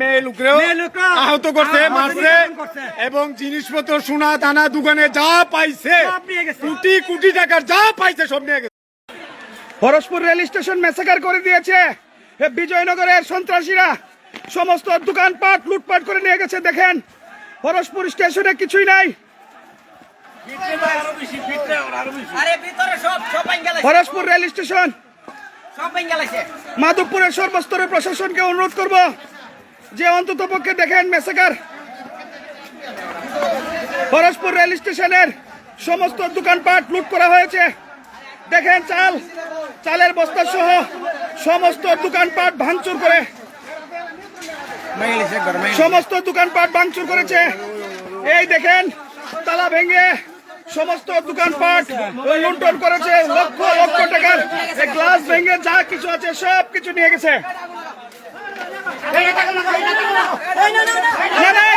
মেয়ে লোকরেও আহত করছে, মারছে এবং জিনিসপত্র সোনা দানা দোকানে যা পাইছে কোটি কোটি টাকার যা পাইছে সব নিয়ে গেছে। হরসপুর রেল স্টেশন মেসাকার করে দিয়েছে বিজয়নগরের সন্ত্রাসীরা। সমস্ত দোকানপাট লুটপাট করে নিয়ে গেছে। দেখেন হরসপুর স্টেশনে কিছুই নাই। হরসপুর রেল স্টেশন মাধবপুরের সর্বস্তরের প্রশাসনকে অনুরোধ করব যে অন্তত পক্ষে দেখেন মেসাকার। হরসপুর রেল স্টেশনের সমস্ত দোকানপাট লুট করা হয়েছে। দেখেন চালের বস্তা সহ সমস্ত দোকানপাট ভাঙচুর করে ভাঙচুর করেছে। এই দেখেন তালা ভেঙে সমস্ত দোকানপাট লুণ্ঠন করেছে। লক্ষ লক্ষ টাকার গ্লাস ভেঙে যা কিছু আছে সব কিছু নিয়ে গেছে।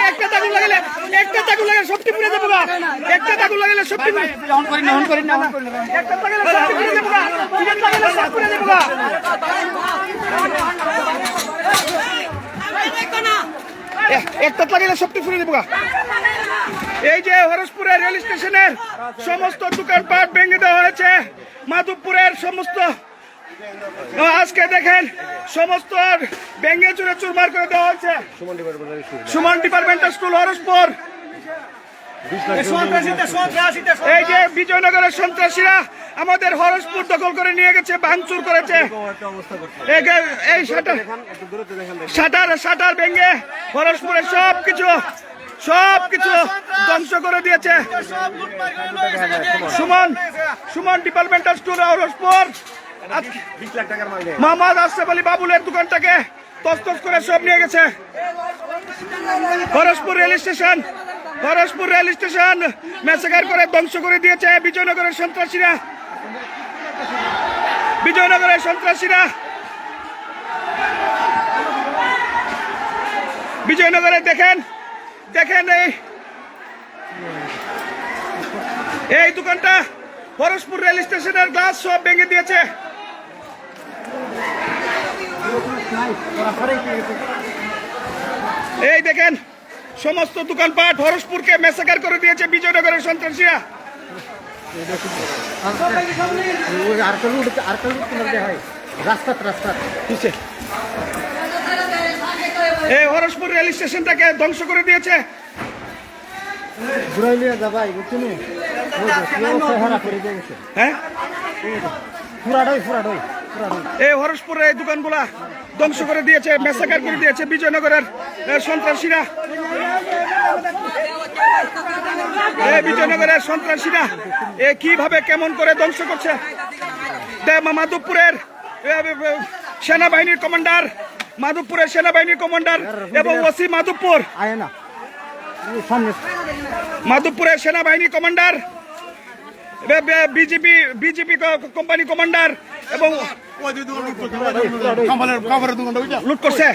একটা তাগুন লাগালে সবটি পুড়ে যাবো। একটা তাগুন লাগালে সবটি একটা লাগালে সবটি ফুরে দেবো। এই যে হরসপুরের রেল স্টেশনের সমস্ত দোকানপাট ভেঙে দেওয়া হয়েছে। মাধবপুরের সমস্ত আজকে দেখেন সমস্ত ভেঙে চুরে চুরমার করে দেওয়া হয়েছে। Suman departmental school Harsapur. এই যে বিজয়নগরের সন্ত্রাসীরা আমাদের হরসপুর দখল করে নিয়ে গেছে, ভাঙচুর করেছে। এই শাটার ভেঙে হরসপুরের সবকিছু ধ্বংস করে দিয়েছে। সুমন ডিপার্টমেন্টাল স্কুল হরসপুর মোহাম্মদ আশরাফ আলী বাবুলের দোকানটাকে তছনছ করে সব নিয়ে গেছে। হরসপুর রেল স্টেশন মেসাকার করে ধ্বংস করে দিয়েছে বিজয়নগরের সন্ত্রাসীরা। বিজয়নগরে দেখেন এই দোকানটা হরসপুর রেল স্টেশনের গ্লাস সব ভেঙে দিয়েছে। এই দেখেন সমস্ত দোকানপাট হরসপুরকে মেসাকার করে দিয়েছে বিজয়নগরের সন্ত্রাসীরা। এই হরসপুর রেল স্টেশনটাকে ধ্বংস করে দিয়েছে। এই হরসপুরের এই দোকানগুলা ধ্বংস করে দিয়েছে, মেসাকার করে দিয়েছে বিজয়নগরের সন্ত্রাসীরা। কিভাবে কেমন করে ধ্বংস করছে। মাধবপুরের সেনাবাহিনীর কমান্ডার এবং ওসি মাধবপুরের সেনাবাহিনীর কমান্ডার, বিজেপি কোম্পানি কমান্ডার এবং লুট করছে।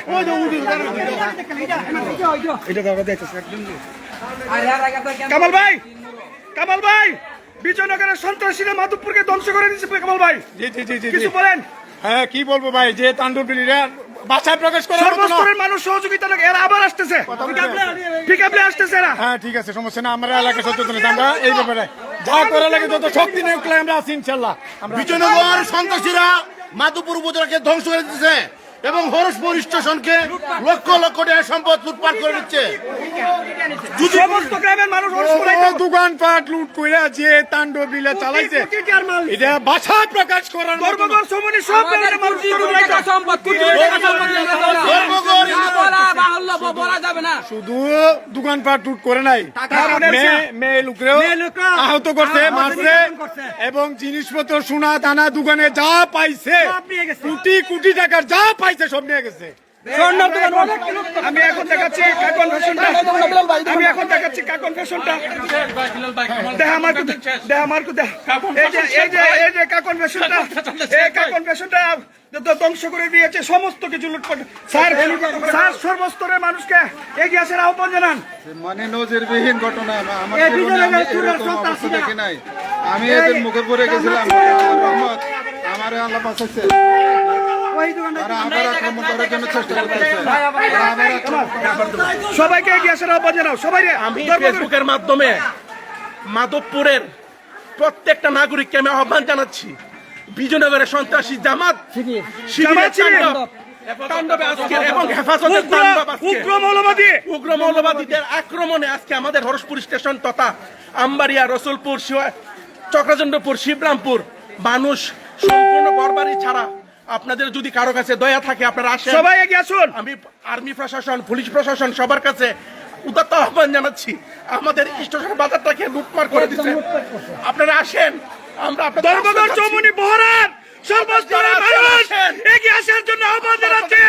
কামাল ভাই বিজয়নগরের সন্ত্রাসীরা মাধবপুরকে ধ্বংস করে দিচ্ছে। কামাল ভাই কিছু বলেন। হ্যাঁ কি বলবো ভাই, যে তাণ্ডবীরা বাছাই প্রকাশ করে সর্বস্তরের মানুষ সহযোগিতা লাগে। এরা আবার আসতেছে, পিকআপে আসতেছে এরা। হ্যাঁ ঠিক আছে, সমস্যা না। আমরা এলাকা সচেতন, আমরা এই ব্যাপারে যা করা লাগে যত শক্তি নিয়ে আমরা আছি ইনশাল্লাহ। বিজয়নগর সন্ত্রাসীরা মাধবপুর উপজেলাকে ধ্বংস করে দিচ্ছে এবং হরসপুর স্টেশনকে লক্ষ লক্ষ টাকার সম্পদ লুটপাট করে দিচ্ছে। দোকানপাট লুট করে যে তাণ্ডব লীলা চালাইছে এটা বাছাই প্রকাশ করার শুধু দোকানপাট লুট করে নাই, মেয়ে লোকরেও আহত করছে, মারছে এবং জিনিসপত্র সোনা দানা দোকানে যা পাইছে কোটি কোটি টাকার যা পাইছে সব নিয়ে গেছে। আমি এখন দেখাচ্ছি কাকন ফ্যাশনটা। ধ্বংস করে দিয়েছে, সমস্ত কিছু লুটপাট। স্যার সর্বস্তরের মানুষকে এগিয়ে আসার আহ্বান জানান। মানে নজিরবিহীন ঘটনা, দেখি নাই। আমি এদের মুখে পড়ে গেছিলাম, আমার আল্লাহ বাঁচাচ্ছে। তারা আবার আক্রমণ করার জন্য চেষ্টা করতেছে তারা আবার আক্রমণ সবাইকে এগিয়ে আসার আহ্বান জানাও সবাই আমি ফেসবুকের মাধ্যমে মাধবপুরের প্রত্যেকটা নাগরিককে আমি আহ্বান জানাচ্ছি বিজয়নগরের সন্ত্রাসী জামাত শিবিরের তাণ্ডবে আজকে এবং হেফাজতের তাণ্ডব আজকে উগ্র মৌলবাদীদের আক্রমণে আজকে আমাদের হরসপুর স্টেশন তথা আমবাড়িয়া রসুলপুর চক্রচন্দ্রপুর শিবরামপুর মানুষ সম্পূর্ণ ঘরবাড়ি ছাড়া আপনাদের যদি কারো কাছে দয়া থাকে আপনারা আসেন সবাই এগিয়ে আসুন আমি আর্মি প্রশাসন পুলিশ প্রশাসন সবার কাছে উদাত্ত আহ্বান জানাচ্ছি আমাদের স্টেশন বাজারটাকে লুটমার করে দিচ্ছে আপনারা আসেন আমরা আপনাদের ধর্মঘট চৌমুহনী বহরার সর্বস্তরের মানুষ এগিয়ে আসার জন্য আহ্বান জানাচ্ছে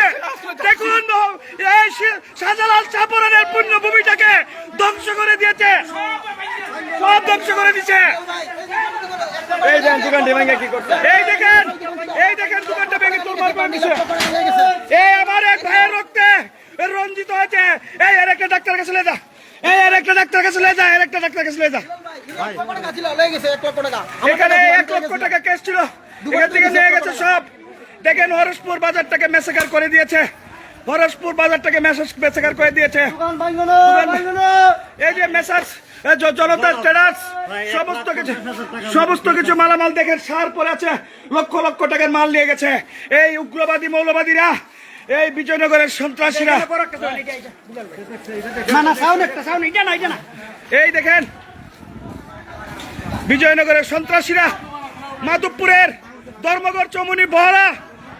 দেখুন এই শাহজালাল শাহপরানের পুণ্যভূমিটাকে ধ্বংস করে দিয়েছে সব ধ্বংস করে দিচ্ছে এই দেখেন দোকানটা ভেঙে কি করছে এই দেখেন দোকানটা ভেঙে তোলমার করে দিচ্ছে এই আমার এক ভাইয়ের রক্তে রঞ্জিত হয়েছে এই আর একটা ডাক্তার কাছে নিয়ে যা এই আর একটা ডাক্তার কাছে নিয়ে যা আর একটা ডাক্তার কাছে নিয়ে যা এখানে 1 লক্ষ টাকা কেস ছিল এখান থেকে নিয়ে গেছে সব দেখেন হরসপুর বাজারটাকে মেসেকার করে দিয়েছে হরসপুর বাজারটাকে মেসেকার করে দিয়েছে এই যে মেসার্স জনতা ট্রেডার্স সমস্ত কিছু মালামাল দেখেন সার পরে আছে লক্ষ লক্ষ টাকার মাল নিয়ে গেছে এই উগ্রবাদী মৌলবাদীরা এই বিজয়নগরের সন্ত্রাসীরা এই দেখেন বিজয়নগরের সন্ত্রাসীরা মাধবপুরের ধর্মঘট চৌমুহনী বহরা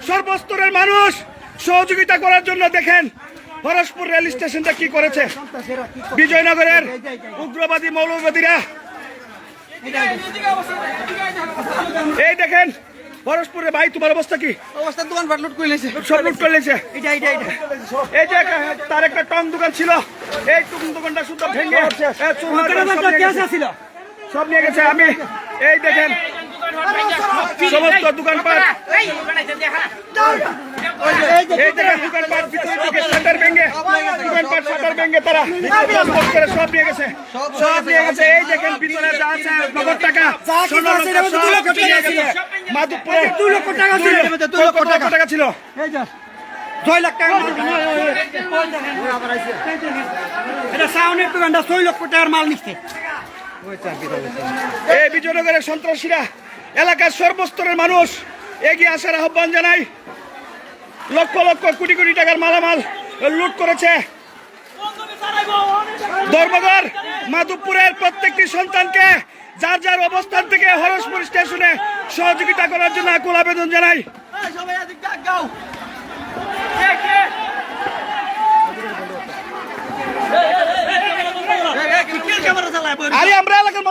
সর্বস্তরের মানুষ সহযোগিতা করার জন্য দেখেন হরসপুর রেল স্টেশনটা কি করেছে বিজয়নগরের উগ্রবাদী মৌলবাদীরা এই দেখেন হরসপুরে ভাই তোমার অবস্থা কি সব লুট করে লেছে এই যে তার একটা টং দোকান ছিল এই টং দোকানটা শুধু ভেঙে সব নিয়ে গেছে আমি এই দেখেন সমস্ত দোকানপাট এই দেখেন দোকানপাট ভিতরে থেকে শাটার ভেঙে দোকানপাট শাটার ভেঙে তারা করে সব নিয়ে গেছে এই দেখেন ভিতরে যা আছে নগদ টাকা মাধবপুরে 2 লক্ষ টাকা ছিল 2 লক্ষ টাকা ছিল 2 লাখ টাকা এটা সাউন্ডের দোকানটা 6 লক্ষ টাকার মাল নিচ্ছে এই বিজয়নগরের সন্ত্রাসীরা এলাকার সর্বস্তরের মানুষ এগিয়ে আসার আহ্বান জানাই লক্ষ লক্ষ কোটি কোটি টাকার মালামাল লুট করেছে ধর্মঘট মাধবপুরের প্রত্যেকটি সন্তানকে যার যার অবস্থান থেকে হরসপুর স্টেশনে সহযোগিতা করার জন্য আকুল আবেদন জানাই আরে আমরা এলাকার